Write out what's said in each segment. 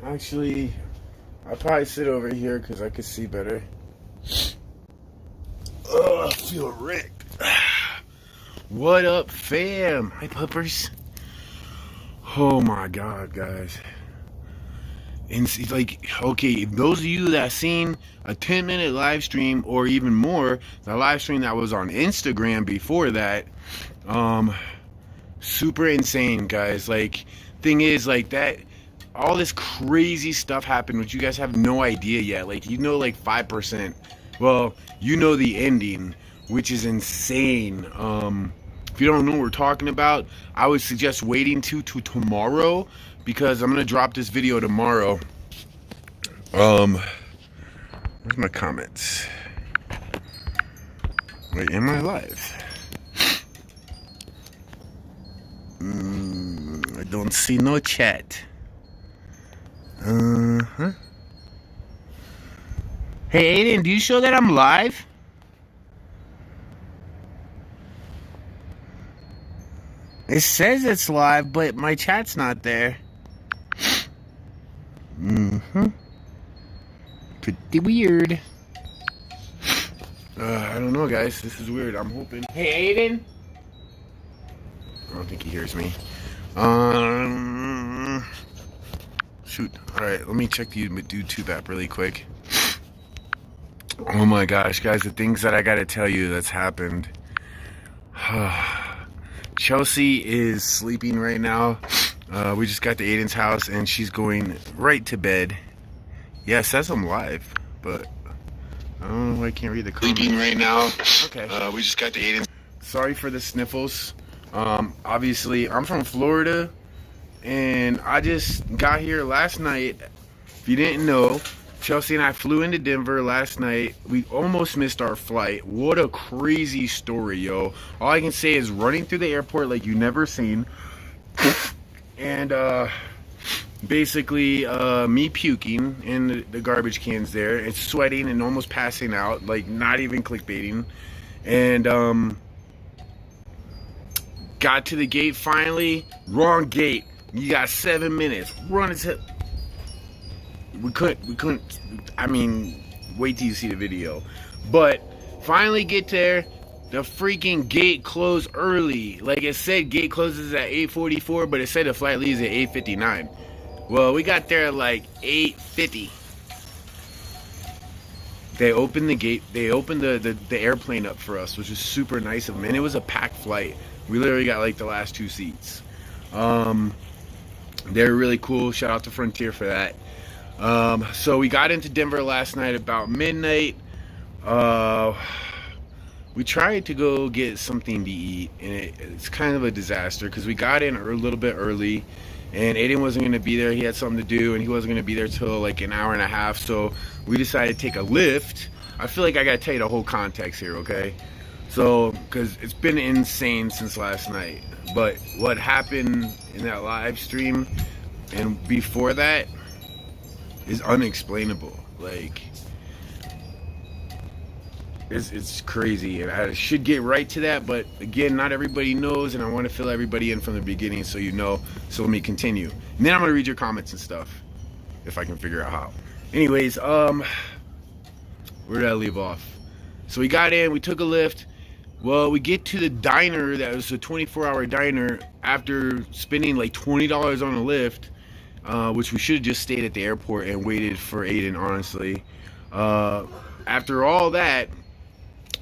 Actually, I'll probably sit over here because I can see better. Oh, I feel wrecked. What up, fam? Hi, puppers. Oh my god, guys. And it's like, okay, those of you that seen a 10-minute live stream or even more, the live stream that was on Instagram before that, super insane, guys. Like, thing is, like, that all this crazy stuff happened, which you guys have no idea yet. Like, you know, like 5%. Well, you know the ending, which is insane. If you don't know what we're talking about, I would suggest waiting to tomorrow, because I'm gonna drop this video tomorrow. Where's my comments? Wait, am I live? I don't see no chat. Hey, Aiden, do you show that I'm live? It says it's live, but my chat's not there. Pretty weird. I don't know, guys. This is weird. I'm hoping. Hey, Aiden. I don't think he hears me. Shoot. Alright, let me check the YouTube app really quick. Oh my gosh, guys, the things that I gotta tell you that's happened. Chelsea is sleeping right now. We just got to Aiden's house and she's going right to bed. Yeah, it says I'm live, but I don't know why I can't read the comments. Sleeping right now. Okay. We just got to Aiden's. Sorry for the sniffles. Obviously, I'm from Florida, and I just got here last night. If you didn't know, Chelsea and I flew into Denver last night. We almost missed our flight. What a crazy story, yo. All I can say is running through the airport like you never seen. And basically me puking in the garbage cans there. It's sweating and almost passing out, like not even clickbaiting. And got to the gate finally. Wrong gate. You got 7 minutes. Run it. We couldn't, I mean, wait till you see the video. But finally get there. The freaking gate closed early. Like it said, gate closes at 8:44, but it said the flight leaves at 8:59. Well, we got there at like 8:50. They opened the gate. They opened the airplane up for us, which was super nice of them. And it was a packed flight. We literally got like the last 2 seats. They're really cool. Shout out to Frontier for that. So we got into Denver last night about midnight. We tried to go get something to eat, and it's kind of a disaster because we got in a little bit early, and Aiden wasn't going to be there. He had something to do, and he wasn't going to be there till like an hour and a half. So we decided to take a Lyft. I feel like I got to tell you the whole context here, okay? So, because it's been insane since last night. But what happened in that live stream and before that is unexplainable. Like, it's crazy, and I should get right to that, but again, not everybody knows, and I want to fill everybody in from the beginning so you know. So let me continue, and then I'm gonna read your comments and stuff if I can figure out how. Anyways, where did I leave off? So we got in, we took a Lyft. Well, we get to the diner that was a 24-hour diner after spending like $20 on a Lyft, which we should have just stayed at the airport and waited for Aiden, honestly. After all that,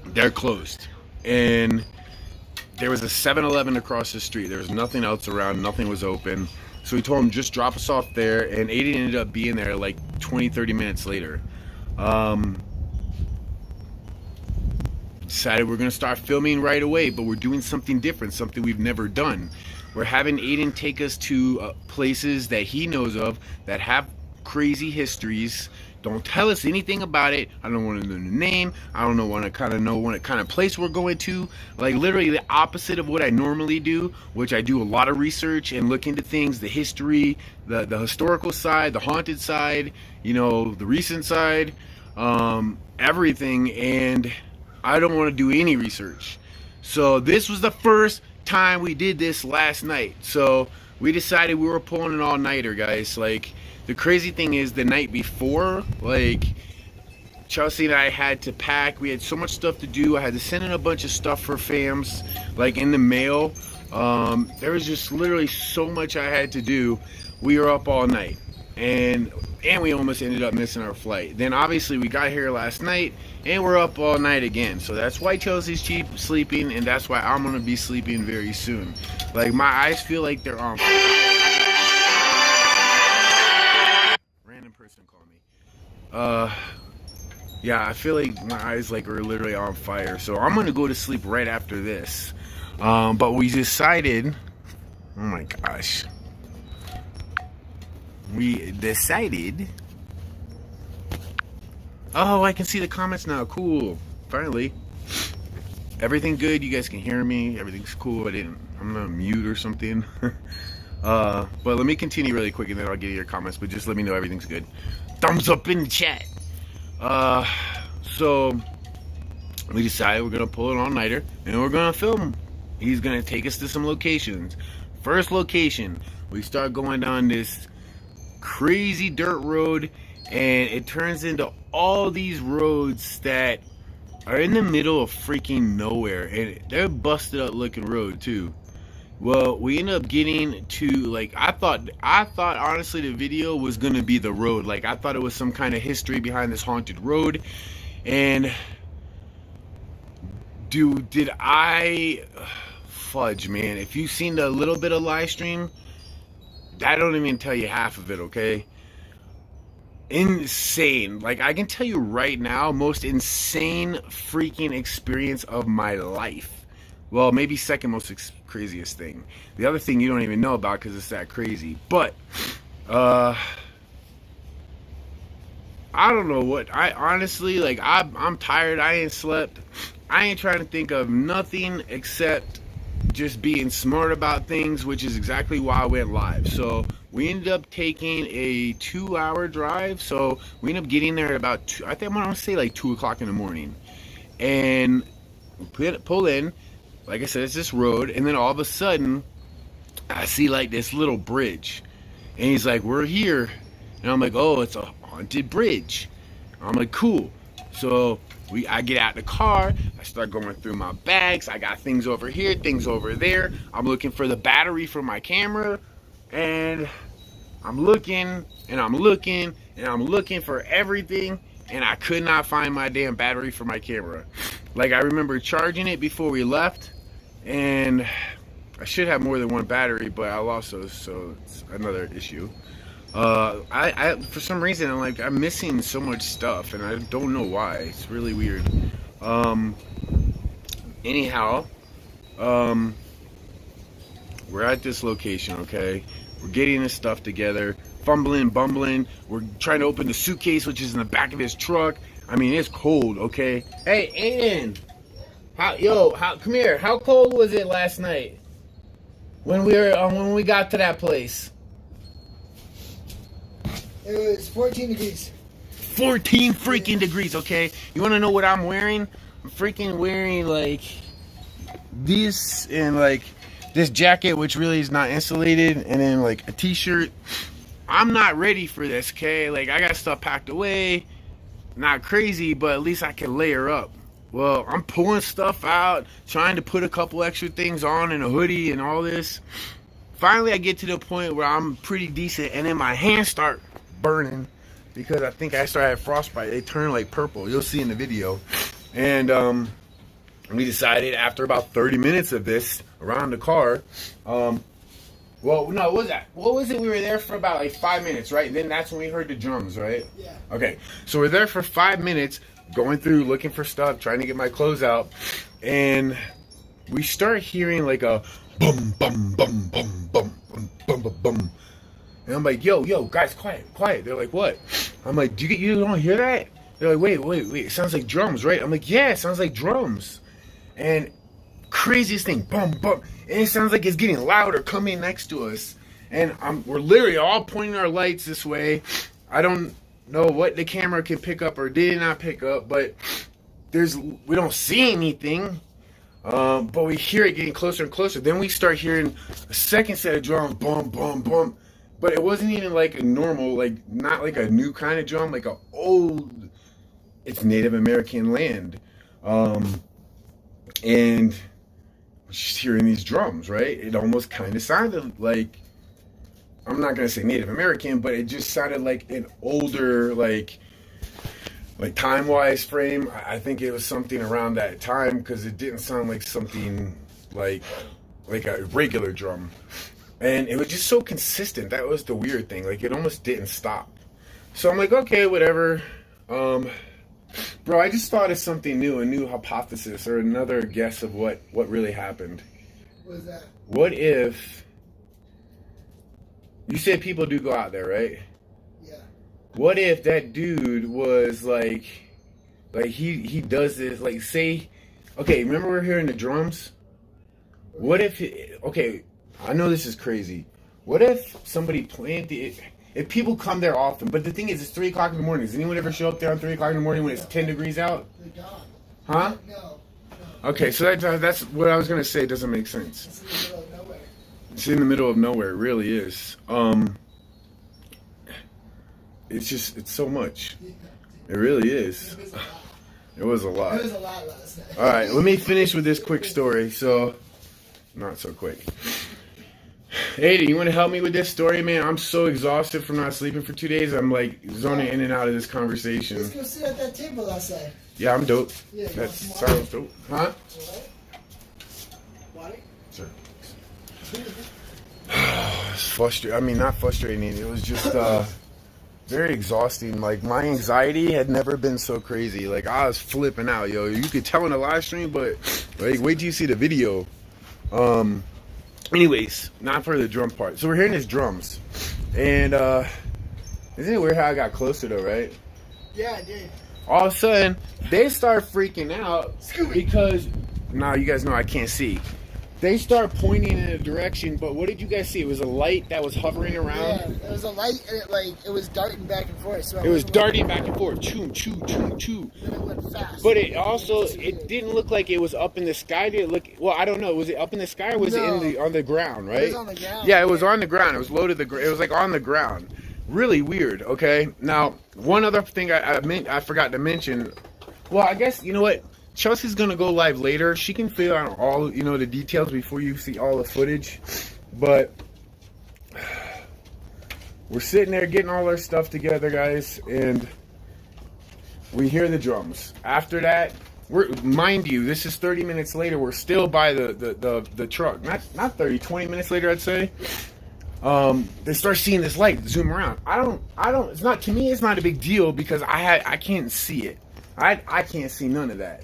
they're closed. And there was a 7-Eleven across the street. There was nothing else around. Nothing was open. So we told him, just drop us off there. And Aiden ended up being there like 20-30 minutes later. Decided we're going to start filming right away, but we're doing something different, something we've never done. We're having Aiden take us to places that he knows of that have crazy histories. Don't tell us anything about it. I don't want to know the name. I don't know, want to kind of know what kind of place we're going to. Like literally the opposite of what I normally do, which I do a lot of research and look into things, the history, the historical side, the haunted side, you know, the recent side, everything. And I don't want to do any research. So this was the first time we did this last night. So we decided we were pulling an all-nighter, guys. Like, the crazy thing is, the night before, like, Chelsea and I had to pack. We had so much stuff to do. I had to send in a bunch of stuff for fams, like in the mail. There was just literally so much I had to do. We were up all night, and we almost ended up missing our flight. Then obviously we got here last night, and we're up all night again. So that's why Chelsea's sleeping, and that's why I'm gonna be sleeping very soon. Like, my eyes feel like they're on. Random person call me. Yeah, I feel like my eyes like are literally on fire. So I'm gonna go to sleep right after this. But we decided, oh my gosh. We decided, oh, I can see the comments now. Cool. Finally. Everything good? You guys can hear me? Everything's cool. I'm gonna mute or something. But let me continue really quick and then I'll get your comments. But just let me know everything's good. Thumbs up in the chat. So we decided we're gonna pull an all-nighter and we're gonna film. He's gonna take us to some locations. First location, we start going down this crazy dirt road, and it turns into all these roads that are in the middle of freaking nowhere, and they're busted up looking road too. Well, we end up getting to, like, I thought honestly the video was gonna be the road. Like, I thought it was some kind of history behind this haunted road. And dude, did I fudge, man. If you've seen the little bit of live stream, I don't even tell you half of it, okay? Insane. Like, I can tell you right now, most insane freaking experience of my life. Well, maybe second most craziest thing. The other thing you don't even know about because it's that crazy. But I don't know what. I honestly, like, I'm tired. I ain't slept. I ain't trying to think of nothing except just being smart about things, which is exactly why I went live. So we ended up taking a 2-hour drive. So we ended up getting there at about I think I'm gonna say like 2 o'clock in the morning, and pull in. Like I said, it's this road, and then all of a sudden, I see like this little bridge, and he's like, "We're here," and I'm like, "Oh, it's a haunted bridge." I'm like, "Cool." So I get out the car, I start going through my bags. I got things over here, things over there. I'm looking for the battery for my camera, and I'm looking, and I'm looking, and I'm looking for everything, and I could not find my damn battery for my camera. Like, I remember charging it before we left, and I should have more than one battery, but I lost those, so it's another issue. I for some reason, I'm missing so much stuff, and I don't know why. It's really weird. Anyhow, we're at this location, okay? We're getting this stuff together, fumbling, bumbling. We're trying to open the suitcase, which is in the back of his truck. I mean, it's cold, okay? Hey, Aiden! Come here. How cold was it last night when we got to that place? It was 14 degrees. 14 freaking degrees, okay? You want to know what I'm wearing? I'm freaking wearing, like, this and, like, this jacket, which really is not insulated, and then, like, a t-shirt. I'm not ready for this, okay? Like, I got stuff packed away. Not crazy, but at least I can layer up. Well, I'm pulling stuff out, trying to put a couple extra things on and a hoodie and all this. Finally, I get to the point where I'm pretty decent, and then my hands start burning because I think I started having frostbite. They turn like purple. You'll see in the video. And we decided after about 30 minutes of this around the car, well, no, what was that? What was it? We were there for about like 5 minutes, right? And then that's when we heard the drums, right? Yeah. Okay. So we're there for 5 minutes, going through, looking for stuff, trying to get my clothes out, and we start hearing like a bum, bum, bum, bum, bum, bum, bum, bum, bum. And I'm like, yo, guys, quiet. They're like, what? I'm like, you don't hear that? They're like, wait, it sounds like drums, right? I'm like, yeah, it sounds like drums. And craziest thing, bum, bum. And it sounds like it's getting louder coming next to us. And we're literally all pointing our lights this way. I don't know what the camera can pick up or did not pick up, but we don't see anything. But we hear it getting closer and closer. Then we start hearing a second set of drums, boom, boom, boom. But it wasn't even like a normal, like not like a new kind of drum, like a old. It's Native American land, and we're just hearing these drums, right? It almost kind of sounded like, I'm not gonna say Native American, but it just sounded like an older, like time-wise frame. I think it was something around that time because it didn't sound like something like a regular drum, and it was just so consistent. That was the weird thing. Like it almost didn't stop. So I'm like, okay, whatever. Bro, I just thought of something new, a new hypothesis or another guess of what really happened. What was that? What if you said people do go out there, right? What if that dude was like he does this, like say, okay, remember we're hearing the drums? What if, okay, I know this is crazy. What if somebody planted, if people come there often, but the thing is, it's 3 o'clock in the morning. Does anyone ever show up there on 3 o'clock in the morning when it's 10 degrees out? Huh? No. Okay, so that's what I was going to say. It doesn't make sense. It's in the middle of nowhere. It's in the middle of nowhere. It really is. It's so much. It really is. It was a lot. It was a lot last night. All right, let me finish with this quick story. So, not so quick. Aiden, you want to help me with this story, man? I'm so exhausted from not sleeping for 2 days. I'm like zoning in and out of this conversation. Let's go sit at that table outside. Yeah, I'm dope. Yeah, That sounds dope. Huh? Water? Sure. It's frustrating. I mean, not frustrating. It was just very exhausting. Like, my anxiety had never been so crazy. Like, I was flipping out, yo. You could tell in the live stream, but like, wait till you see the video. Anyways, not for the drum part. So we're hearing his drums, and isn't it weird how I got closer though, right? Yeah, I did. All of a sudden, they start freaking out because now you guys know I can't see. They start pointing in a direction, but what did you guys see? It was a light that was hovering around. Yeah, it was a light, and it was darting back and forth. So it was darting back and forth, choo, choo, choo, choo. Then it went fast. But it also, it didn't look like it was up in the sky. Did it look? Well, I don't know. Was it up in the sky or was it on the ground? Right? It was on the ground. Yeah, it was on the ground. It was low to the ground. It was like on the ground. Really weird. Okay. Now, one other thing I forgot to mention. Well, I guess you know what. Chelsea's gonna go live later. She can fill out all the details before you see all the footage. But we're sitting there getting all our stuff together, guys, and we hear the drums. After that, mind you, this is 30 minutes later. We're still by the truck. Not 30, 20 minutes later, I'd say. They start seeing this light zoom around. I don't. It's not, to me. It's not a big deal because I can't see it. I can't see none of that.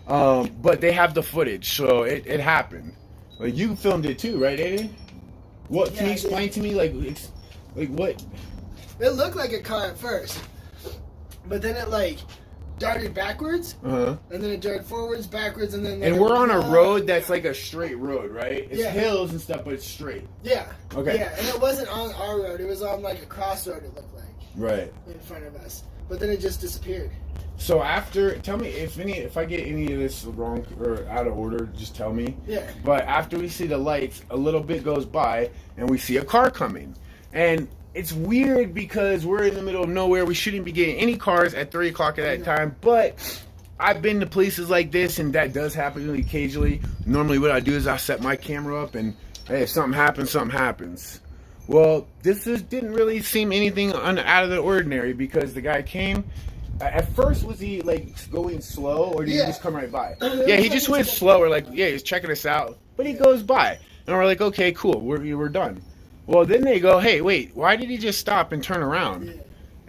But they have the footage, so it happened. Like, you filmed it too, right, Aiden? What can you explain to me? Like what? It looked like a car at first, but then it darted backwards, and then it darted forwards, backwards, and then. And we're on a road that's like a straight road, right? It's hills and stuff, but it's straight. Yeah. Okay. Yeah, and it wasn't on our road; it was on like a crossroad. It looked like. Right. In front of us, but then it just disappeared. So tell me if I get any of this wrong or out of order, just tell me. Yeah. But after we see the lights, a little bit goes by and we see a car coming. And it's weird because we're in the middle of nowhere. We shouldn't be getting any cars at 3 o'clock at that time. But I've been to places like this, and that does happen occasionally. Normally what I do is I set my camera up, and hey, if something happens, something happens. Well, this didn't really seem anything out of the ordinary because the guy came. At first, was he going slow, or did he just come right by? Yeah, he just went slower. He's checking us out, but he goes by, and we're like, okay, cool, we're done. Well, then they go, hey, wait, why did he just stop and turn around? Yeah.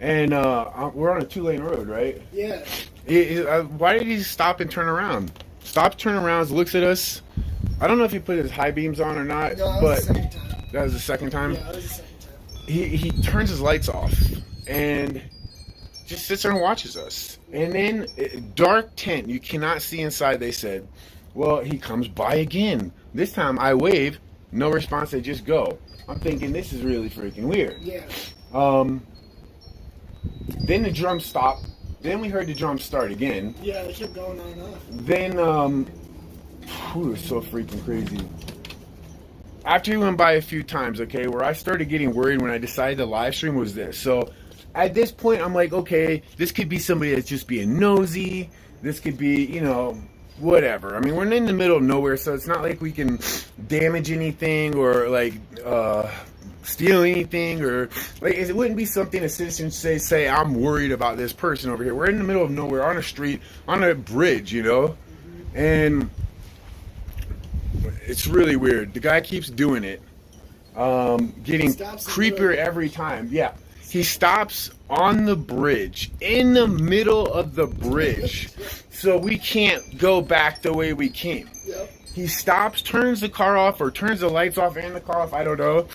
And we're on a 2-lane road, right? Yeah. Why did he stop and turn around? Stops, turn around, looks at us. I don't know if he put his high beams on or not, but that was the second time. Yeah, that was the second time. He turns his lights off and just sits there and watches us. And then dark tent, you cannot see inside, they said. Well, he comes by again. This time I wave, no response, they just go. I'm thinking this is really freaking weird. Yeah. Then the drums stopped. Then we heard the drums start again. Yeah, they kept going on and off. Then Whew, it's so freaking crazy. After he went by a few times, okay, where I started getting worried when I decided to live stream was this. So at this point, I'm like, okay, this could be somebody that's just being nosy. This could be, you know, whatever. I mean, we're in the middle of nowhere, so it's not like we can damage anything or like steal anything, or like it wouldn't be something a citizen say I'm worried about this person over here. We're in the middle of nowhere, on a street, on a bridge, you know, and it's really weird. The guy keeps doing it, getting creepier every time. Yeah, he stops on the bridge, in the middle of the bridge, so we can't go back the way we came. Yep. He stops, turns the car off, or turns the lights off and the car off, I don't know.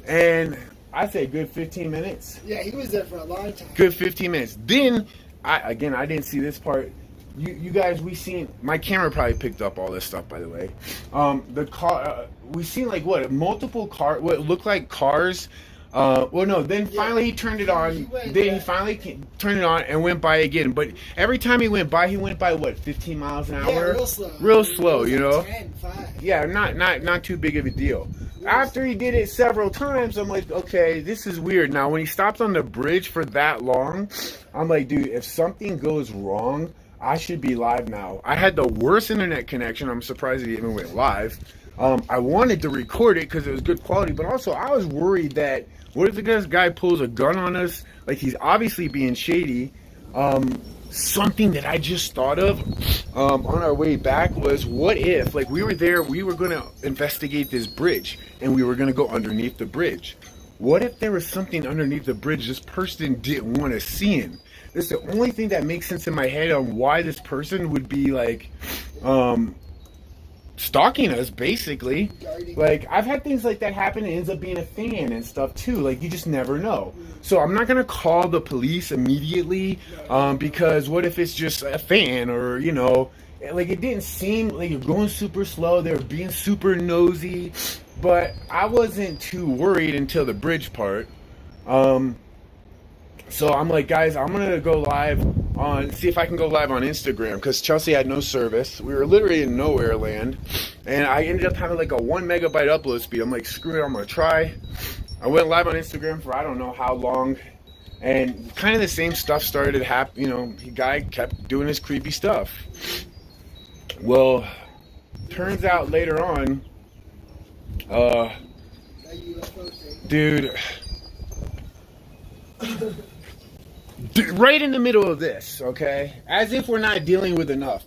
And I'd say good 15 minutes. Yeah, he was there for a long time. Good 15 minutes. Then, I didn't see this part. You guys, we seen, my camera probably picked up all this stuff, by the way. The car, we seen like what, multiple cars, what looked like cars. Well, no, then finally he turned it on. He finally turned it on and went by again. But every time he went by what, 15 miles an hour? Yeah, real slow. Real slow, you know? 10, 5. Yeah, not too big of a deal. After he did it several times, I'm like, okay, this is weird. Now, when he stopped on the bridge for that long, I'm like, dude, if something goes wrong, I should be live now. I had the worst internet connection. I'm surprised it even went live. I wanted to record it because it was good quality, but also I was worried that what if this guy pulls a gun on us? Like, he's obviously being shady. Something that I just thought of on our way back was, what if, like, we were there, we were going to investigate this bridge, and we were going to go underneath the bridge. What if there was something underneath the bridge this person didn't want to see in? That's the only thing that makes sense in my head on why this person would be, like, stalking us, basically. Like, I've had things like that happen. It ends up being a fan and stuff too. Like, you just never know. So I'm not gonna call the police immediately, because what if it's just a fan, or, you know, like, it didn't seem like you're going super slow. They were being super nosy, but I wasn't too worried until the bridge part. So I'm like, guys, I'm gonna go live on, see if I can go live on Instagram, because Chelsea had no service. We were literally in nowhere land, and I ended up having like a 1 megabyte upload speed. I'm like, screw it, I'm gonna try. I went live on Instagram for I don't know how long, and kind of the same stuff started to happen. You know, the guy kept doing his creepy stuff. Well, turns out later on, dude, right in the middle of this, okay? As if we're not dealing with enough.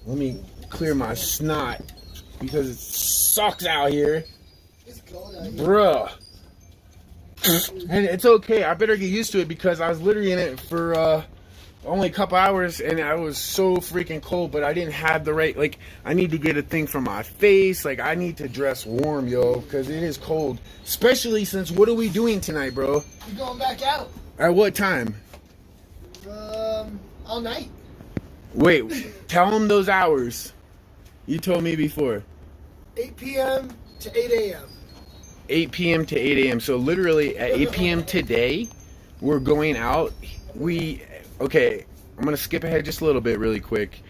Let me clear my snot because it sucks out here. It's cold out here. Bruh. And it's okay. I better get used to it because I was literally in it for only a couple hours and I was so freaking cold, but I didn't have the right, like, I need to get a thing for my face. Like, I need to dress warm, yo, because it is cold. Especially since, what are we doing tonight, bro? We're going back out. At what time? All night. Wait, tell them those hours. You told me before. 8 p.m. to 8 a.m. 8 p.m. to 8 a.m. So literally at 8 p.m. today, we're going out. Okay, I'm going to skip ahead just a little bit really quick.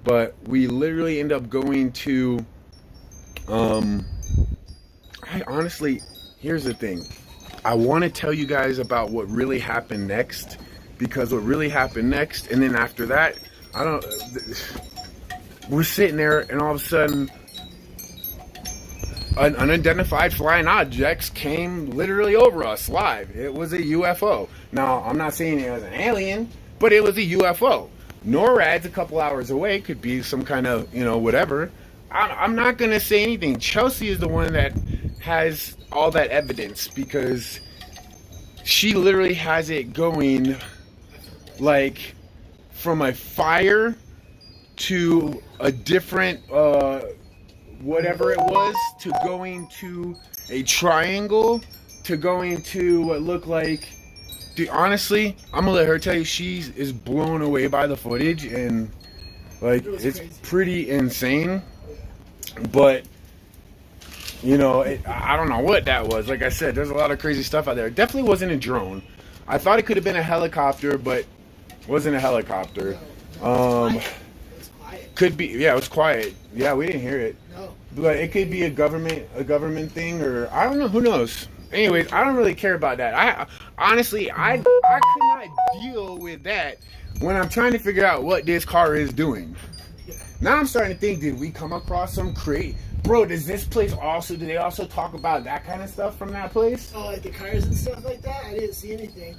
But we literally end up going to, I honestly, here's the thing. I want to tell you guys about what really happened next. Because what really happened next, and then after that, we're sitting there, and all of a sudden, an unidentified flying objects came literally over us live. It was a UFO. Now, I'm not saying it was an alien, but it was a UFO. NORAD's a couple hours away, could be some kind of, you know, whatever. I'm not going to say anything. Chelsea is the one that has all that evidence, because she literally has it going, like, from a fire to a different whatever it was, to going to a triangle, to going to what looked like, dude, honestly, I'm gonna let her tell you, she is blown away by the footage, and like, it's crazy. Pretty insane. But you know, I don't know what that was. Like I said, there's a lot of crazy stuff out there. It definitely wasn't a drone. I thought it could have been a helicopter, but wasn't a helicopter. Could be. Yeah, it was quiet. Yeah, we didn't hear it. No. But it could be a government thing, or I don't know. Who knows? Anyways, I don't really care about that. I honestly, I could not deal with that when I'm trying to figure out what this car is doing. Now I'm starting to think, did we come across some crate? Bro, does this place also, do they also talk about that kind of stuff from that place? Oh, like the cars and stuff like that? I didn't see anything.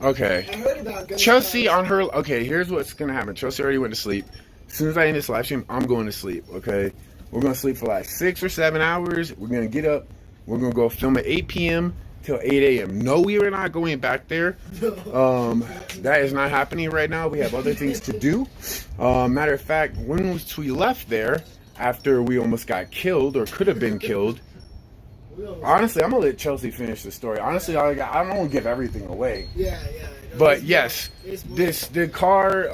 Okay. I heard about Chelsea on her, okay, here's what's going to happen. Chelsea already went to sleep. As soon as I end this live stream, I'm going to sleep, okay? We're going to sleep for like 6 or 7 hours. We're going to get up. We're going to go film at 8 p.m. till 8 a.m. No, we are not going back there. That is not happening right now. We have other things to do. Matter of fact, once we left there, after we almost got killed or could have been killed, honestly, I'm going to let Chelsea finish the story. Honestly, I don't want to give everything away. Yeah. But yes, the car,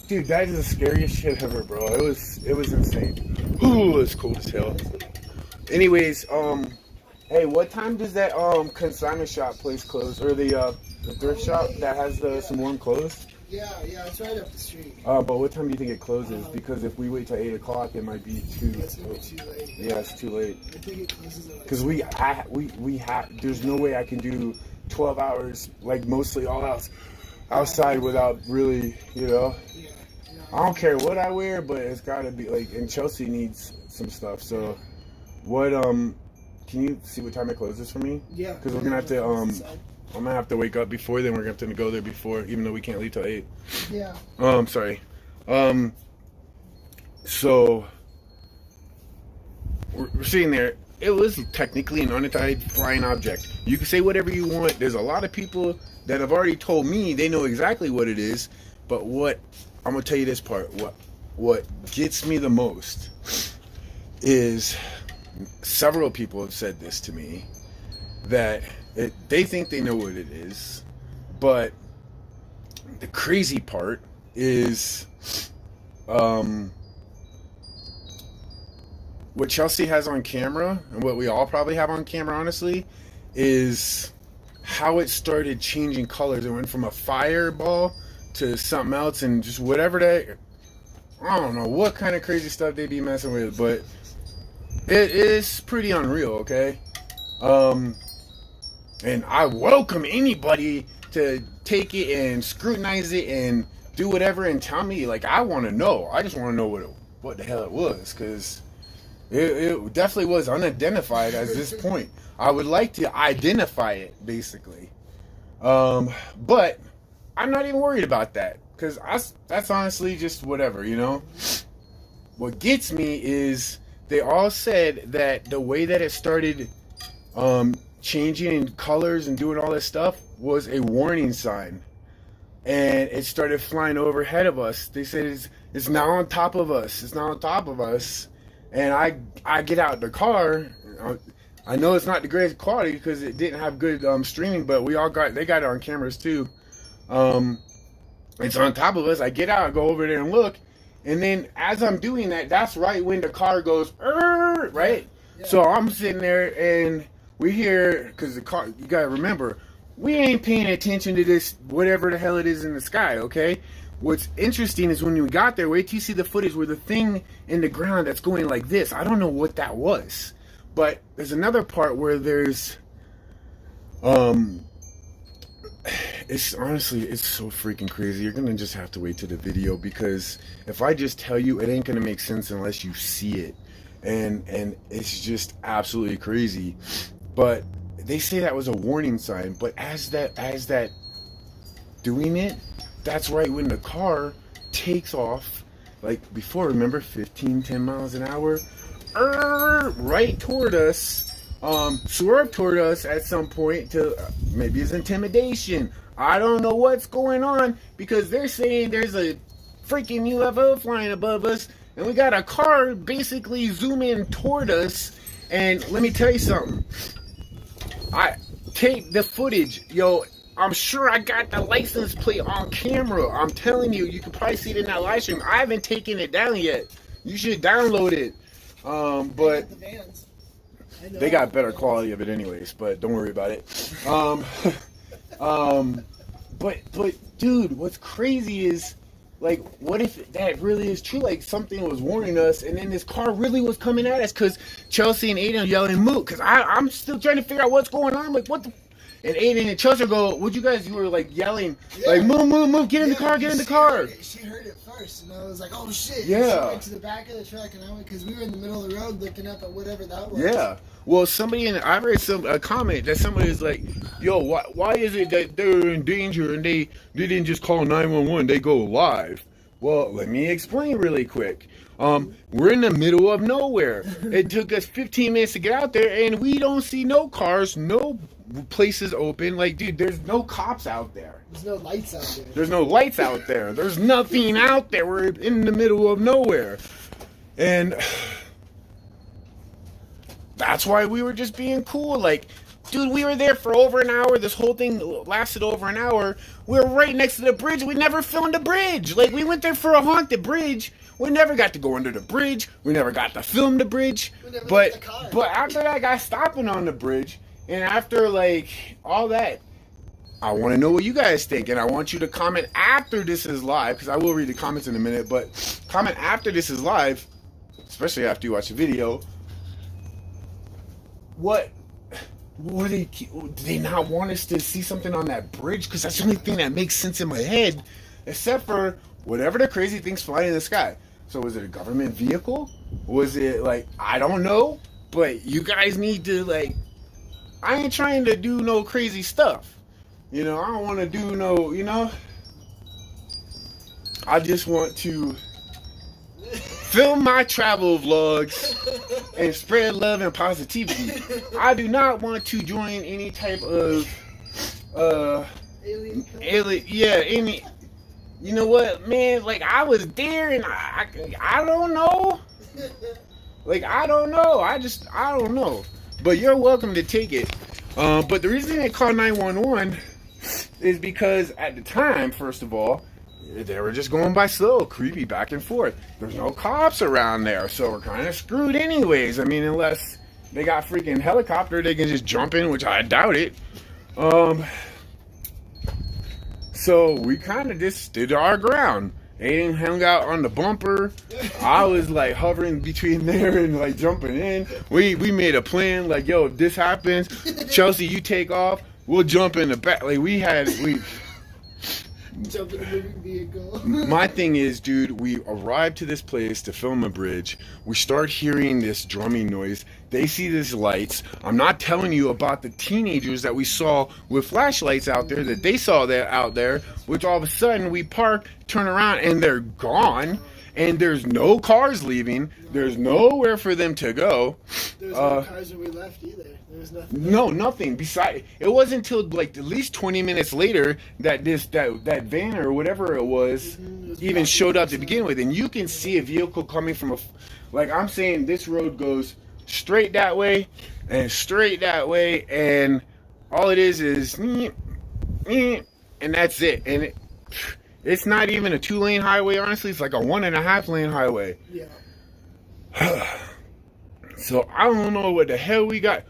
dude, that is the scariest shit ever, bro. It was insane. Ooh, it's cool as hell. Anyways, hey, what time does that consignment shop place close, or the thrift shop that has some warm clothes? Yeah, it's right up the street. But what time do you think it closes? Because if we wait till 8 o'clock, it might be too. It's gonna be too late. Yeah, it's too late. I think it closes at like. Because we have. There's no way I can do 12 hours like mostly all outside without really, you know. Yeah. I don't care what I wear, but it's gotta be like. And Chelsea needs some stuff. So, what can you see what time it closes for me? Yeah. Because we're gonna have to I'm gonna have to wake up before then. We're gonna have to go there before, even though we can't leave till 8. Yeah. Sorry. So we're sitting there. It was technically an unidentified flying object. You can say whatever you want. There's a lot of people that have already told me they know exactly what it is. But what I'm gonna tell you this part. What gets me the most is several people have said this to me, that they think they know what it is, but the crazy part is what Chelsea has on camera, and what we all probably have on camera, honestly, is how it started changing colors. It went from a fireball to something else, and just whatever that, I don't know what kind of crazy stuff they be messing with, but it is pretty unreal, okay? And I welcome anybody to take it and scrutinize it and do whatever and tell me. Like, I want to know. I just want to know what the hell it was, because it definitely was unidentified at this point. I would like to identify it, basically. But I'm not even worried about that, because that's honestly just whatever, you know? What gets me is they all said that the way that it started changing in colors and doing all this stuff was a warning sign, and it started flying overhead of us. They said it's now on top of us. It's now on top of us. And I get out the car. I know it's not the greatest quality because it didn't have good streaming, but they got it on cameras too. It's on top of us. I get out, I go over there and look, and then as I'm doing that, that's right when the car goes right. Yeah. So I'm sitting there and we hear, because the car, you gotta remember, we ain't paying attention to this, whatever the hell it is in the sky, okay? What's interesting is when we got there, wait till you see the footage where the thing in the ground that's going like this, I don't know what that was. But there's another part where there's, it's honestly, it's so freaking crazy. You're gonna just have to wait to the video, because if I just tell you, it ain't gonna make sense unless you see it. And it's just absolutely crazy. But they say that was a warning sign, but as that doing it, that's right when the car takes off, like before, remember, 10 miles an hour, right toward us, swerve toward us at some point to, maybe it's intimidation. I don't know what's going on, because they're saying there's a freaking UFO flying above us, and we got a car basically zooming toward us. And let me tell you something. I take the footage, yo. I'm sure I got the license plate on camera. I'm telling you, you can probably see it in that live stream. I haven't taken it down yet. You should download it. But they got better quality of it anyways, but don't worry about it. But dude, what's crazy is, like, what if that really is true? Like, something was warning us, and then this car really was coming at us because Chelsea and Aiden are yelling, move. Because I'm still trying to figure out what's going on. Like, what the... And Aiden and Chelsea go, what you guys, you were like yelling, like, move, move, move, get in the car, get in the car. She heard it first, and I was like, oh shit. Yeah. And she went to the back of the truck, and I went, because we were in the middle of the road looking up at whatever that was. Yeah. Well, I read a comment that somebody is like, yo, why is it that they're in danger and they didn't just call 911, they go live? Well, let me explain really quick. We're in the middle of nowhere. It took us 15 minutes to get out there, and we don't see no cars, no places open. Like, dude, there's no cops out there. There's no lights out there. There's no lights out there. There's nothing out there. We're in the middle of nowhere. And that's why we were just being cool. Like, dude, we were there for over an hour. This whole thing lasted over an hour. We were right next to the bridge. We never filmed the bridge. Like, we went there for a haunted bridge. We never got to go under the bridge. We never got to film the bridge. But after that guy stopping on the bridge, and after, like, all that, I want to know what you guys think. And I want you to comment after this is live, because I will read the comments in a minute, but comment after this is live, especially after you watch the video. Do they not want us to see something on that bridge? Because that's the only thing that makes sense in my head, except for whatever the crazy thing's flying in the sky. So was it a government vehicle? Was it, like, I don't know, but you guys need to, like, I ain't trying to do no crazy stuff. You know, I don't want to do no, you know, I just want to film my travel vlogs and spread love and positivity. I do not want to join any type of any, you know what, man, like, I was there and I don't know. Like, I don't know. I don't know. But you're welcome to take it. But the reason they call 911 is because at the time, first of all, they were just going by slow, creepy, back and forth. There's no cops around there, so we're kind of screwed anyways. I mean, unless they got freaking helicopter, they can just jump in, which I doubt it. So we kind of just stood our ground. Aiden hung out on the bumper. I was like hovering between there and like jumping in. We made a plan, like, yo, if this happens, Chelsea, you take off. We'll jump in the back. Like, we jump in the moving vehicle. My thing is, dude, we arrived to this place to film a bridge. We start hearing this drumming noise. They see these lights. I'm not telling you about the teenagers that we saw with flashlights out there, that they saw that out there, which all of a sudden we park, turn around, and they're gone. And there's no cars leaving. There's nowhere for them to go. There's no cars when we left either. There was nothing. No, nothing. Besides, it wasn't until like at least 20 minutes later that that van or whatever it was even showed up to begin with. And you can see a vehicle coming from like, I'm saying, this road goes straight that way and straight that way, and all it is and that's it. And it's not even a 2-lane highway, honestly. It's like a 1.5-lane highway. Yeah. So I don't know what the hell we got.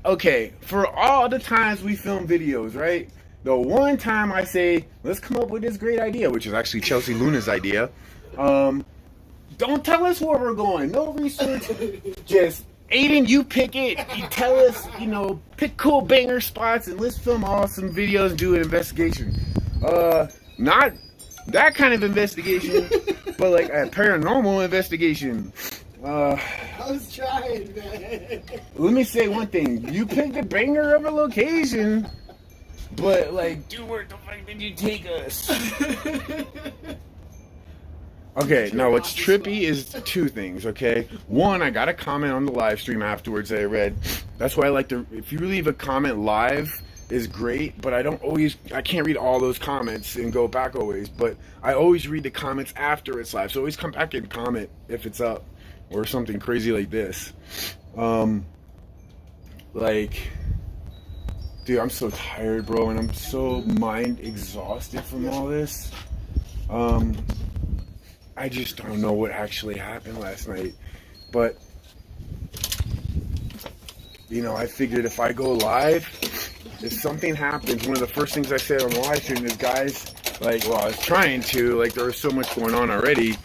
Okay, for all the times we film videos, right? The one time I say, let's come up with this great idea, which is actually Chelsea Luna's idea. Don't tell us where we're going. No research. Just, Aiden, you pick it. You tell us, you know, pick cool banger spots and let's film awesome videos and do an investigation. Not that kind of investigation, but like a paranormal investigation. I was trying, man. Let me say one thing. You picked a banger of a location, but like, dude, where the fuck did you take us? Okay, now what's trippy is two things, okay? One, I got a comment on the live stream afterwards that I read. That's why I like to, if you leave a comment live, is great, but I can't read all those comments and go back always, but I always read the comments after it's live, so always come back and comment if it's up, or something crazy like this. Like, dude, I'm so tired, bro, and I'm so mind exhausted from all this. I just don't know what actually happened last night, but, you know, I figured if I go live, if something happens, one of the first things I said on the live stream is, guys, like, well, I was trying to, like, there was so much going on already.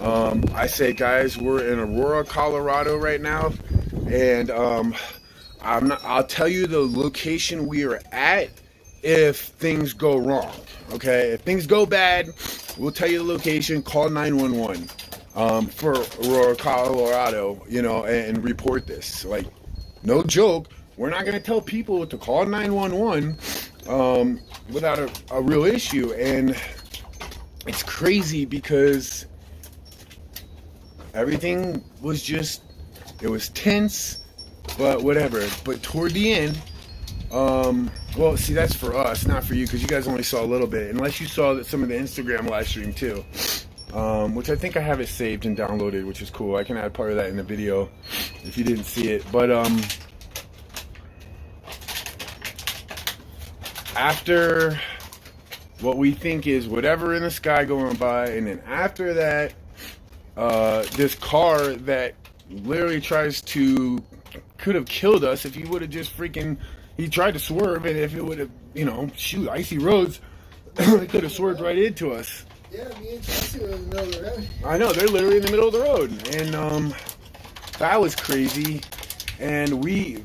I said, guys, we're in Aurora, Colorado right now, and I'll tell you the location we are at if things go wrong. Okay, if things go bad, we'll tell you the location. Call 911 for Aurora, Colorado, you know, and report this. Like, no joke. We're not going to tell people to call 911 without a real issue. And it's crazy because everything was just, it was tense, but whatever. But toward the end, well, see, that's for us, not for you, because you guys only saw a little bit, unless you saw some of the Instagram live stream too, which I think I have it saved and downloaded, which is cool. I can add part of that in the video if you didn't see it. But after what we think is whatever in the sky going by, and then after that, this car that literally could have killed us if he would have just freaking, he tried to swerve, and if it would have, you know, shoot, icy roads, it could have swerved right into us. Yeah, me and Chelsea were in the middle of the road. I know, they're literally in the middle of the road, and that was crazy. And we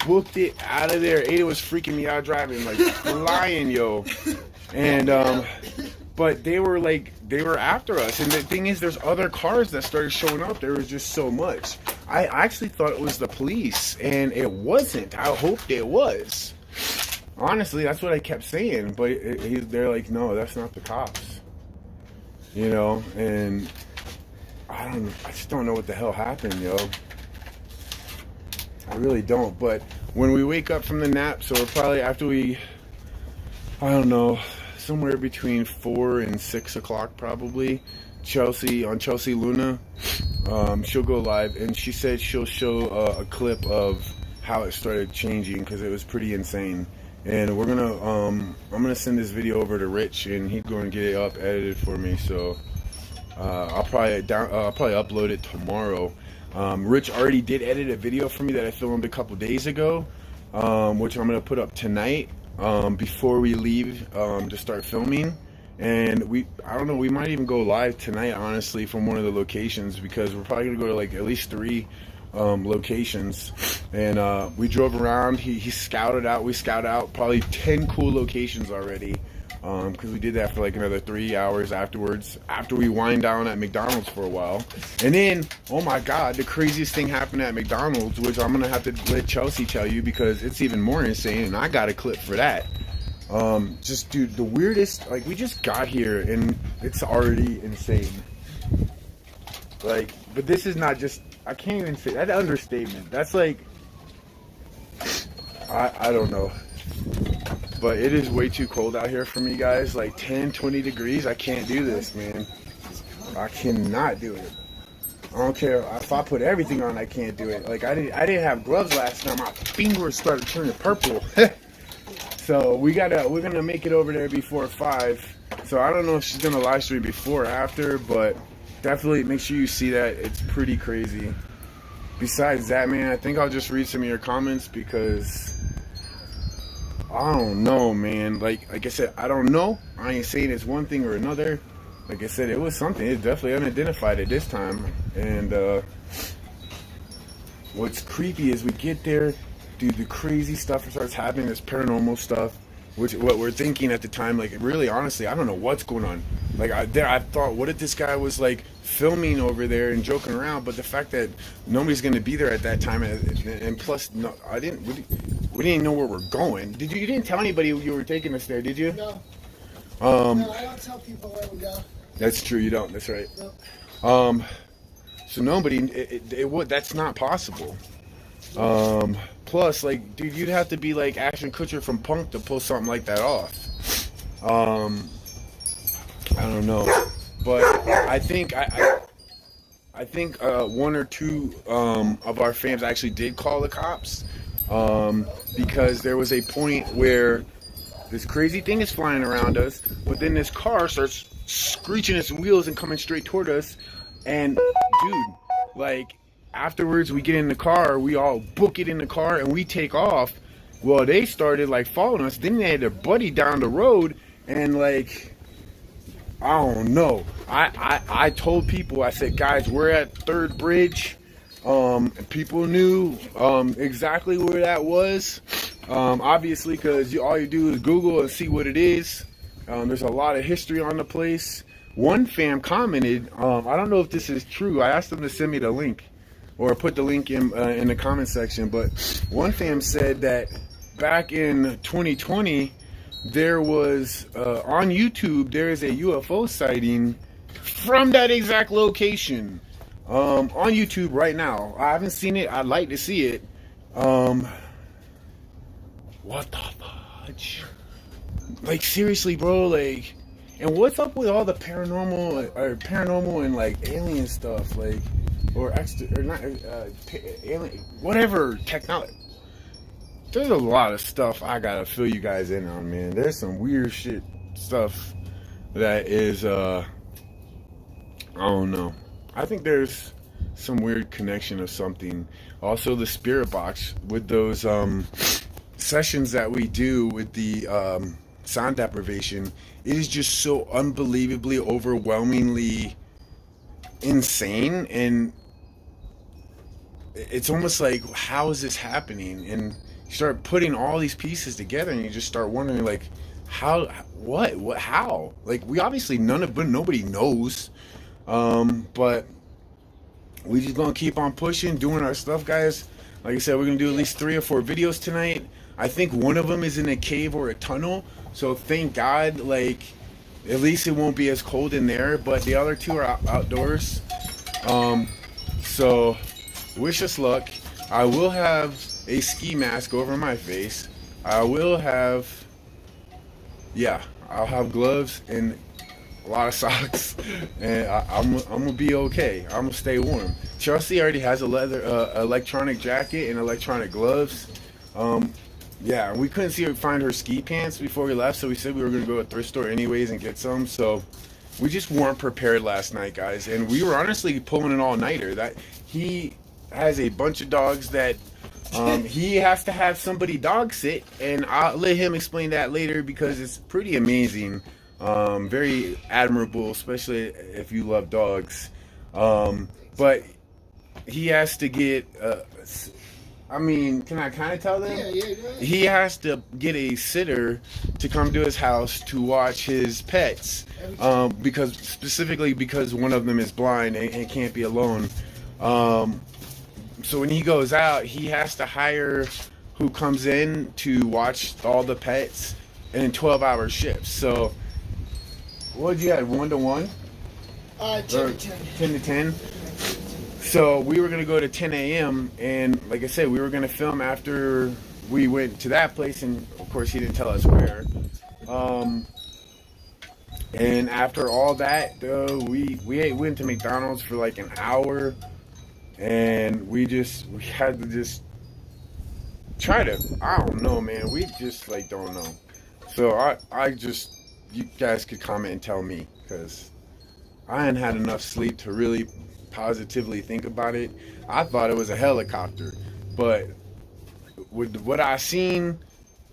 booked it out of there. Ada was freaking me out driving, like flying, yo. And but they were after us, and the thing is, there's other cars that started showing up. There was just so much. I actually thought it was the police, and it wasn't. I hoped it was. Honestly, that's what I kept saying, but they're like, no, that's not the cops. You know, and I just don't know what the hell happened, yo. I really don't. But when we wake up from the nap, so we're probably after I don't know, somewhere between 4 and 6 o'clock probably. Chelsea Luna, she'll go live, and she said she'll show a clip of how it started changing, because it was pretty insane. And we're gonna I'm gonna send this video over to Rich, and he's going to get it up edited for me. So I'll probably upload it tomorrow. Rich already did edit a video for me that I filmed a couple days ago, which I'm gonna put up tonight before we leave to start filming. And I don't know, we might even go live tonight, honestly, from one of the locations, because we're probably gonna go to like at least 3 locations. And we drove around. We scouted out probably 10 cool locations already, because we did that for like another 3 hours afterwards, after we wind down at McDonald's for a while. And then, oh my god, the craziest thing happened at McDonald's, which I'm gonna have to let Chelsea tell you, because it's even more insane, and I got a clip for that. Just, dude, the weirdest, like, we just got here and it's already insane. Like, but this is not just, I can't even say that, understatement. That's like, I don't know. But it is way too cold out here for me, guys. Like 10, 20 degrees. I can't do this, man. I cannot do it. I don't care if I put everything on, I can't do it. Like, I didn't have gloves last time. My fingers started turning purple. So we're gonna make it over there before 5. So I don't know if she's gonna live stream before or after, but definitely make sure you see that. It's pretty crazy. Besides that, man, I think I'll just read some of your comments, because I don't know, man. Like I said, I don't know. I ain't saying it's one thing or another. Like I said, it was something. It's definitely unidentified at this time. And what's creepy is we get there, dude, the crazy stuff starts happening, this paranormal stuff, which what we're thinking at the time, like, really, honestly, I don't know what's going on. Like, I thought, what if this guy was, like, filming over there and joking around? But the fact that nobody's going to be there at that time, and plus, no, we didn't know where we're going. You didn't tell anybody you were taking us there, did you? No. No, I don't tell people where we go. That's true, you don't, that's right. Nope. So nobody, that's not possible. Plus, like, dude, you'd have to be like Ashton Kutcher from Punk to pull something like that off. I don't know, but I think I think 1 or 2 of our fans actually did call the cops, because there was a point where this crazy thing is flying around us, but then this car starts screeching its wheels and coming straight toward us, and dude, like, afterwards we get in the car, we all book it in the car, and we take off. Well, they started like following us. Then they had their buddy down the road, And like, I don't know. I told people, I said, guys, we're at Third Bridge. People knew exactly where that was. Obviously, because all you do is Google and see what it is. There's a lot of history on the place. One fam commented, I don't know if this is true. I asked them to send me the link or put the link in the comment section. But one fam said that back in 2020, there was on YouTube, there is a UFO sighting from that exact location on YouTube right now. I haven't seen it. I'd like to see it. What the fudge? Like, seriously, bro, like, and what's up with all the paranormal and like alien stuff, like, or not alien, whatever technology. There's a lot of stuff I gotta fill you guys in on, man. There's some weird shit stuff that is I don't know. I think there's some weird connection of something. Also, the spirit box with those sessions that we do with the sound deprivation, it is just so unbelievably, overwhelmingly insane, and it's almost like, how is this happening? And you start putting all these pieces together, and you just start wondering, like, how, what, how? Like, we obviously nobody knows, but we just gonna keep on pushing, doing our stuff, guys. Like I said, we're gonna do at least 3 or 4 videos tonight. I think one of them is in a cave or a tunnel, so thank God, like, at least it won't be as cold in there, but the other 2 are outdoors. So wish us luck. I will have a ski mask over my face. I will have, yeah, I'll have gloves and a lot of socks, and I'm gonna be okay. I'm gonna stay warm. Chelsea already has a leather electronic jacket and electronic gloves. Yeah, we couldn't find her ski pants before we left, so we said we were gonna go to a thrift store anyways and get some. So we just weren't prepared last night, guys, and we were honestly pulling an all-nighter. That he has a bunch of dogs that he has to have somebody dog sit, and I'll let him explain that later because it's pretty amazing. Very admirable, especially if you love dogs. But he has to get I mean, can I kind of tell them? Yeah, go ahead. He has to get a sitter to come to his house to watch his pets, because one of them is blind and can't be alone. So when he goes out, he has to hire who comes in to watch all the pets, and in 12-hour shifts. So what did you have, 1 to 1? 10 to 10. 10 to 10. So we were going to go to 10 a.m. and like I said, we were going to film after we went to that place, and of course he didn't tell us where. And after all that, we went to McDonald's for like an hour, and we had to just try to, I don't know, man. We just like don't know. So you guys could comment and tell me, because I hadn't had enough sleep to really positively think about it. I thought it was a helicopter, but with what I seen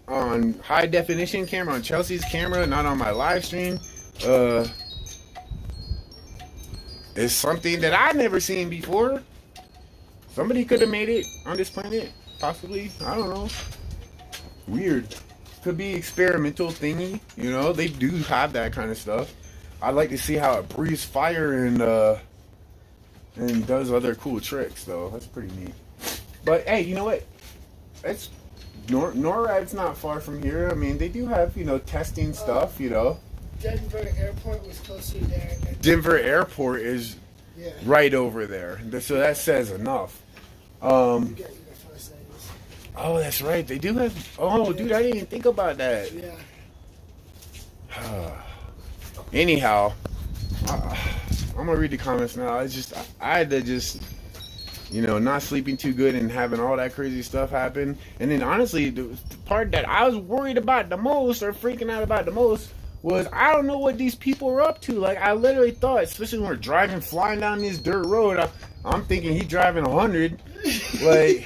on high definition camera, on Chelsea's camera, not on my live stream, it's something that I've never seen before. Somebody could have made it on this planet, possibly. I don't know. Weird. Could be experimental thingy, you know. They do have that kind of stuff. I'd like to see how it breathes fire and does other cool tricks, though. That's pretty neat. But hey, you know what? It's NORAD's not far from here. I mean, they do have, testing stuff, Denver Airport was closer there. Denver Airport is right over there, so that says enough. Oh, that's right. They do have. Oh, dude, I didn't even think about that. Yeah. Anyhow, I'm gonna read the comments now. I had to just, not sleeping too good and having all that crazy stuff happen. And then honestly, the part that I was worried about the most, or freaking out about the most, was I don't know what these people are up to. Like, I literally thought, especially when we're flying down this dirt road, I'm thinking he's driving 100. Like,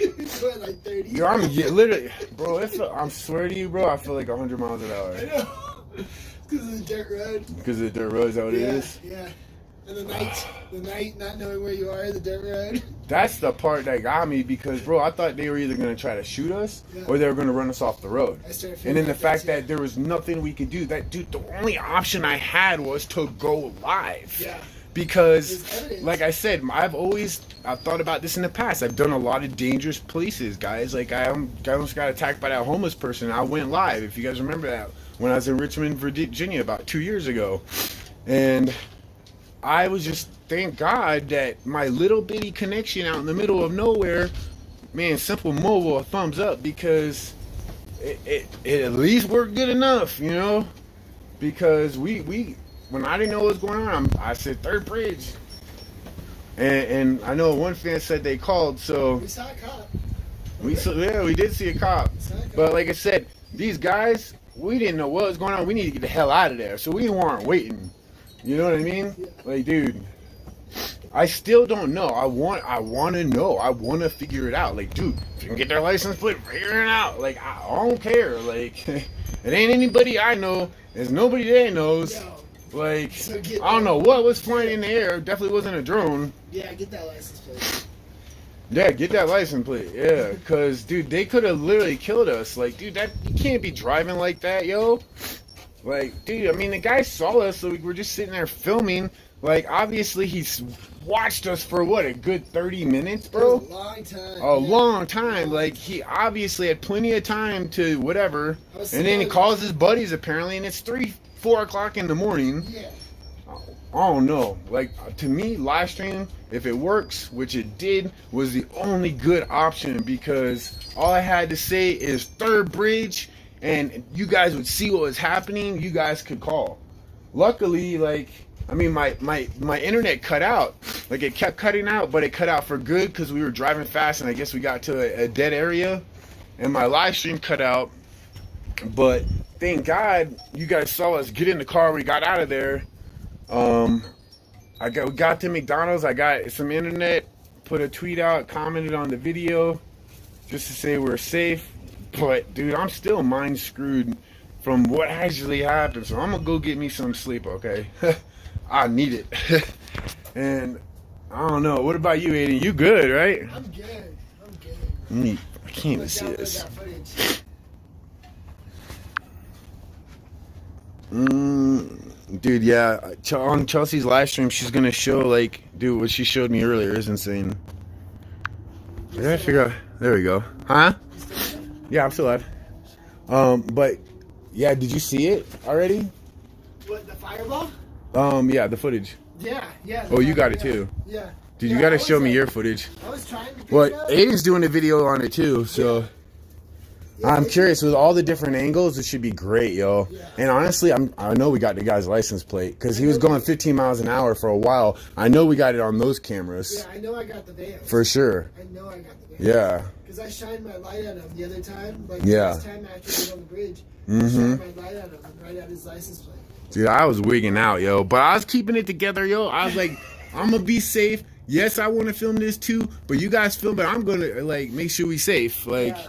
like 30. I'm literally, bro. I swear to you, bro, I feel like 100 miles an hour. I know. Because of the dirt road. Because of the dirt road, is that what it is? Yeah. And the night, not knowing where you are, the dirt road. That's the part that got me because, bro, I thought they were either going to try to shoot us or they were going to run us off the road. And then the fact that there was nothing we could do. That, dude, the only option I had was to go live. Yeah. Because, like I said, I've thought about this in the past. I've done a lot of dangerous places, guys. Like, I almost got attacked by that homeless person. I went live, if you guys remember that, when I was in Richmond, Virginia, about 2 years ago. And I was just, thank God that my little bitty connection out in the middle of nowhere, man, Simple Mobile, a thumbs up, because it at least worked good enough, you know? Because when I didn't know what was going on, I said third bridge. And I know one fan said they called, so we saw a cop. We did see a cop. But like I said, these guys, we didn't know what was going on. We need to get the hell out of there. So we weren't waiting. You know what I mean? Yeah. Like, dude, I still don't know. I want to know. I want to figure it out. Like, dude, if you can get their license plate, figure it out. Like, I don't care. Like, it ain't anybody I know. There's nobody they knows. Yo. Like, So I don't know what was flying in the air. Definitely wasn't a drone. Yeah, get that license plate. Yeah, get that license plate. Yeah, because, dude, they could have literally killed us. Like, dude, you can't be driving like that, yo. Like, dude, I mean, the guy saw us, so we were just sitting there filming. Like, obviously, he's watched us for, what, a good 30 minutes, bro? A long time. A long time. Like, he obviously had plenty of time to whatever. And then he calls his buddies, apparently, and it's 4 o'clock in the morning. Yeah. I don't know. Like, to me, live stream, if it works, which it did, was the only good option because all I had to say is third bridge and you guys would see what was happening. You guys could call. Luckily, like, I mean, my internet cut out. Like, it kept cutting out, but it cut out for good because we were driving fast and I guess we got to a dead area and my live stream cut out. But thank God you guys saw us get in the car. We got out of there. We got to McDonald's. I got some internet, put a tweet out, commented on the video just to say we're safe. But, dude, I'm still mind screwed from what actually happened. So I'm going to go get me some sleep, okay? I need it. And I don't know. What about you, Aiden? You good, right? I'm good. I can't even see this. Dude, yeah, on Chelsea's live stream, she's gonna show, like, dude, what she showed me earlier is insane. Did I figure out? There we go. Huh? Yeah, I'm still alive. But yeah, did you see it already? What, the fireball? Yeah, the footage. Yeah. Oh, you got it too. Yeah. Dude, you gotta show me your footage. I was trying to. Well, Aiden's doing a video on it too, so. Yeah, I'm curious, with all the different angles, it should be great, yo. Yeah. And honestly, I know we got the guy's license plate because he was going 15 miles an hour for a while. I know we got it on those cameras. Yeah, I know I got the van. For sure. I know I got the van. Yeah. Because I shined my light at him the other time. Like, yeah. last time after we were on the bridge, I shined my light at him and right at his license plate. Dude, I was wigging out, yo. But I was keeping it together, yo. I was like, I'm going to be safe. Yes, I want to film this too, but you guys film, but I'm going to, like, make sure we safe. Like... Yeah.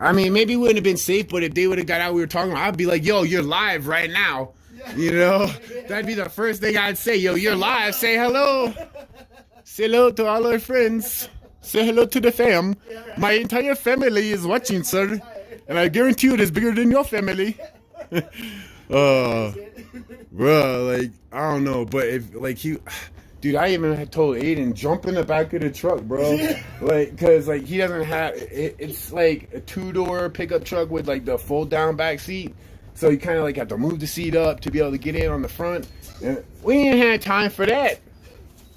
I mean, maybe it wouldn't have been safe, but if they would have got out we were talking about, I'd be like, yo, you're live right now. You know? That'd be the first thing I'd say. Yo, you're live. Say hello. Say hello to all our friends. Say hello to the fam. My entire family is watching, sir. And I guarantee you it is bigger than your family. Bro, like, I don't know. But if, like, dude, I even had told Aiden, jump in the back of the truck, bro. Like, cause like he doesn't have it's like a 2-door pickup truck with like the fold down back seat. So you kind of like have to move the seat up to be able to get in on the front. And we ain't had time for that.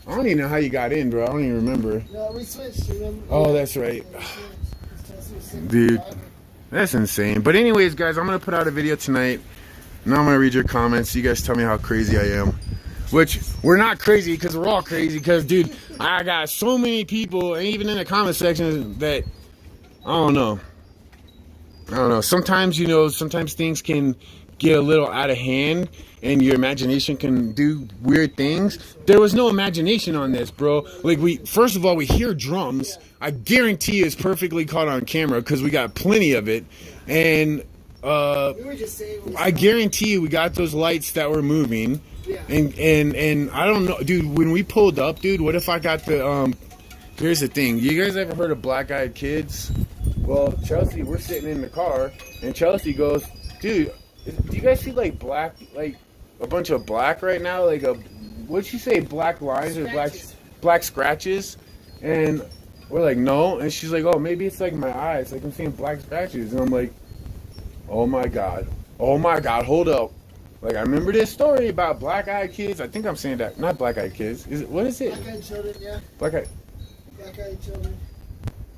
I don't even know how you got in, bro. I don't even remember. No, we switched. Remember? Oh, that's right. Dude, that's insane. But anyways, guys, I'm gonna put out a video tonight. Now I'm gonna read your comments. You guys tell me how crazy I am. Which, we're not crazy because we're all crazy because, dude, I got so many people, and even in the comment section, that, I don't know. Sometimes, you know, sometimes things can get a little out of hand, and your imagination can do weird things. There was no imagination on this, bro. Like, first of all, we hear drums. I guarantee it's perfectly caught on camera because we got plenty of it. And We were just saying. I guarantee you, we got those lights that were moving. Yeah. And I don't know, dude. When we pulled up, dude, what if I got the Here's the thing. You guys ever heard of black-eyed kids? Well, Chelsea, we're sitting in the car, and Chelsea goes, dude, do you guys see like black, like a bunch of black right now? Like what'd she say? Black lines or black scratches? And we're like, no. And she's like, oh, maybe it's like my eyes. Like I'm seeing black scratches. And I'm like, oh my god, hold up. Like I remember this story about black-eyed kids. I think I'm saying that, not black-eyed kids. Is it? What is it? Black-eyed children, yeah. Black-eyed children.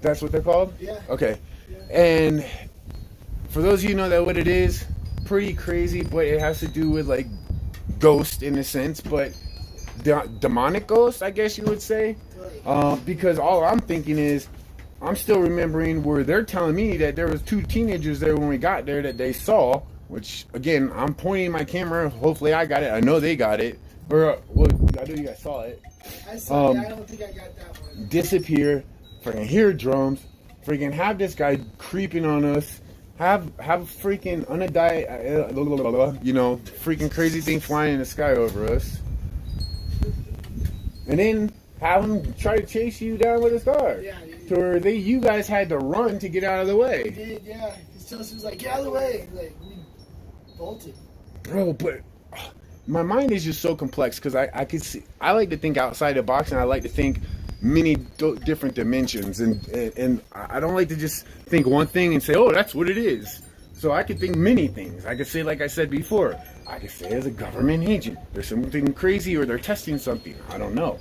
That's what they're called? Yeah. Okay. Yeah. And for those of you who know that what it is, pretty crazy, but it has to do with like ghost in a sense, but demonic ghost, I guess you would say. Because all I'm thinking is, I'm still remembering where they're telling me that there was 2 teenagers there when we got there that they saw, which again, I'm pointing my camera. Hopefully I got it. I know they got it. Or, well, I know you guys saw it. I saw it. I don't think I got that one. Disappear. Freaking hear drums. Freaking have this guy creeping on us. Have freaking unidentified, you know, freaking crazy thing flying in the sky over us. And then have him try to chase you down with his car. Yeah. To where you guys had to run to get out of the way. We did, yeah. Because Chelsea was like, get out of the way. Like, we bolted. Bro, but my mind is just so complex because I could see, I like to think outside the box, and I like to think many different dimensions, and I don't like to just think one thing and say, oh, that's what it is. So I could think many things. I could say, like I said before, I could say as a government agent, there's something crazy, or they're testing something. I don't know.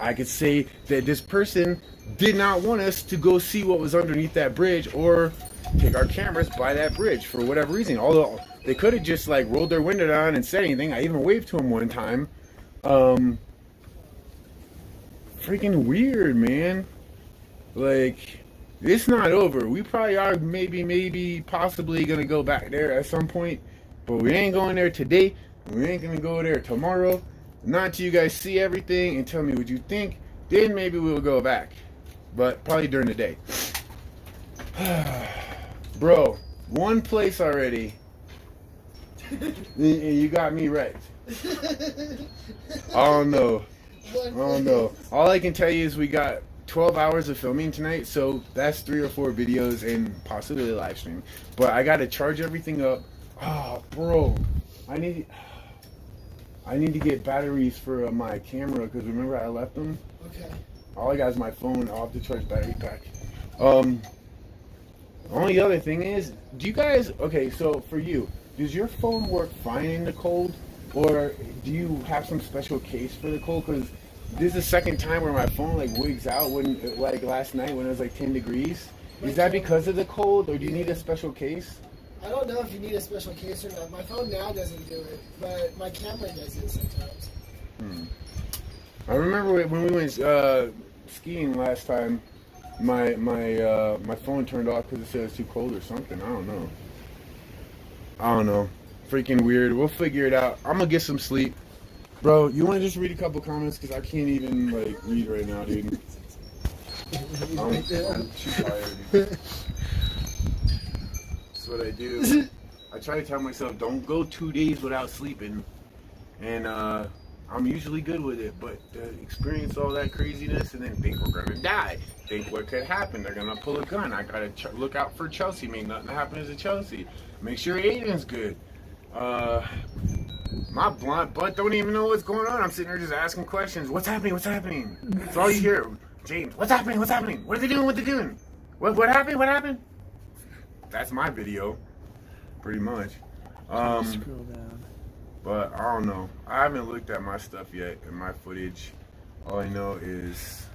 I could say that this person did not want us to go see what was underneath that bridge, or take our cameras by that bridge for whatever reason. Although they could have just like rolled their window down and said anything. I even waved to them one time. Freaking weird, man. Like, it's not over. We probably are maybe possibly gonna go back there at some point, but we ain't going there today. We ain't gonna go there tomorrow. Not until you guys see everything and tell me what you think. Then maybe we'll go back, but probably during the day. Bro, one place already, and you got me wrecked. I don't know. All I can tell you is we got 12 hours of filming tonight, so that's 3 or 4 videos and possibly a live stream. But I gotta charge everything up. Oh, bro, I need to get batteries for my camera, because remember I left them. Okay. All I got is my phone. I'll have to charge battery pack. Only other thing is, do you guys, okay, so for you, does your phone work fine in the cold, or do you have some special case for the cold? Because this is the second time where my phone like wigs out when, like last night when it was like 10 degrees. Is that because of the cold, or do you need a special case? I don't know if you need a special case or not. My phone now doesn't do it, but my camera does it sometimes. I remember when we went skiing last time, my phone turned off because it said it was too cold or something. I don't know. Freaking weird. We'll figure it out. I'm gonna get some sleep. Bro, you want to just read a couple comments? Because I can't even like read right now, dude. I'm too tired. That's what I do. I try to tell myself, don't go 2 days without sleeping. And I'm usually good with it. But to experience all that craziness and then think we're going to die. Think what could happen. They're going to pull a gun. I got to look out for Chelsea. Make nothing happen to Chelsea. Make sure Aiden's good. My blunt butt don't even know what's going on. I'm sitting there just asking questions. What's happening? What's happening? That's all you hear. James, what's happening? What's happening? What are they doing? What are they doing? What happened? What happened? That's my video, pretty much. Scroll down. But I don't know. I haven't looked at my stuff yet and my footage. All I know is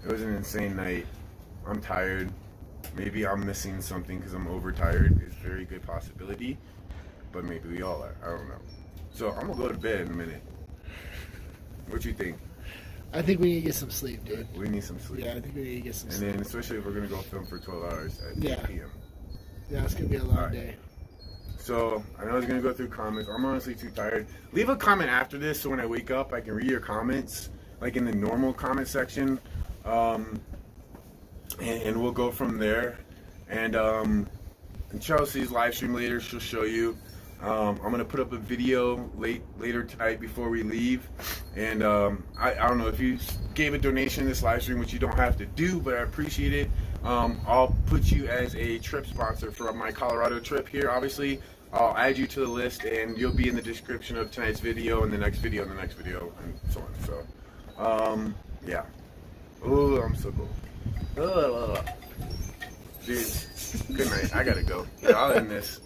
it was an insane night. I'm tired. Maybe I'm missing something because I'm overtired. It's a very good possibility. But maybe we all are. I don't know. So I'm going to go to bed in a minute. What you think? I think we need to get some sleep, dude. We need some sleep. Yeah, I think we need to get some sleep. And then especially if we're going to go film for 12 hours at 8 p.m. Yeah, it's going to be a long day. So I know I was going to go through comments. I'm honestly too tired. Leave a comment after this so when I wake up I can read your comments, like in the normal comment section. And we'll go from there. And in Chelsea's live stream later, she'll show you. I'm gonna put up a video later tonight before we leave, and I don't know if you gave a donation in this live stream, which you don't have to do, but I appreciate it. I'll put you as a trip sponsor for my Colorado trip here. Obviously, I'll add you to the list, and you'll be in the description of tonight's video and the next video and the next video and so on. So, yeah. Oh, I'm so cool. Dude, good night. I gotta go. I'll end this.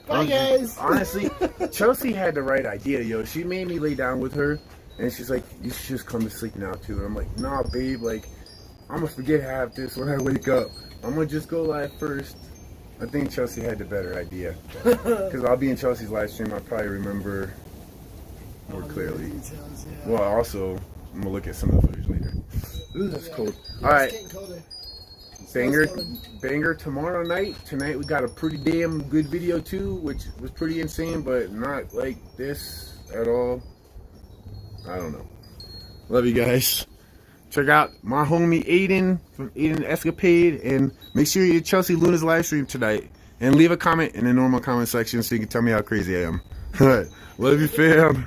Bye, guys. Honestly, Chelsea had the right idea, yo. She made me lay down with her, and she's like, "You should just come to sleep now, too." And I'm like, "Nah, babe. Like, I'm gonna forget half this when I wake up. I'm gonna just go live first." I think Chelsea had the better idea, because I'll be in Chelsea's live stream. I'll probably remember more clearly. Well, also, I'm gonna look at some of the footage later. Ooh, that's cold. All right. Banger tomorrow night. Tonight we got a pretty damn good video too, which was pretty insane, but not like this at all. I don't know. Love you guys. Check out my homie Aiden from Aiden Escapade, and make sure you Chelsea Luna's live stream tonight. And leave a comment in the normal comment section so you can tell me how crazy I am. Alright. Love you, fam.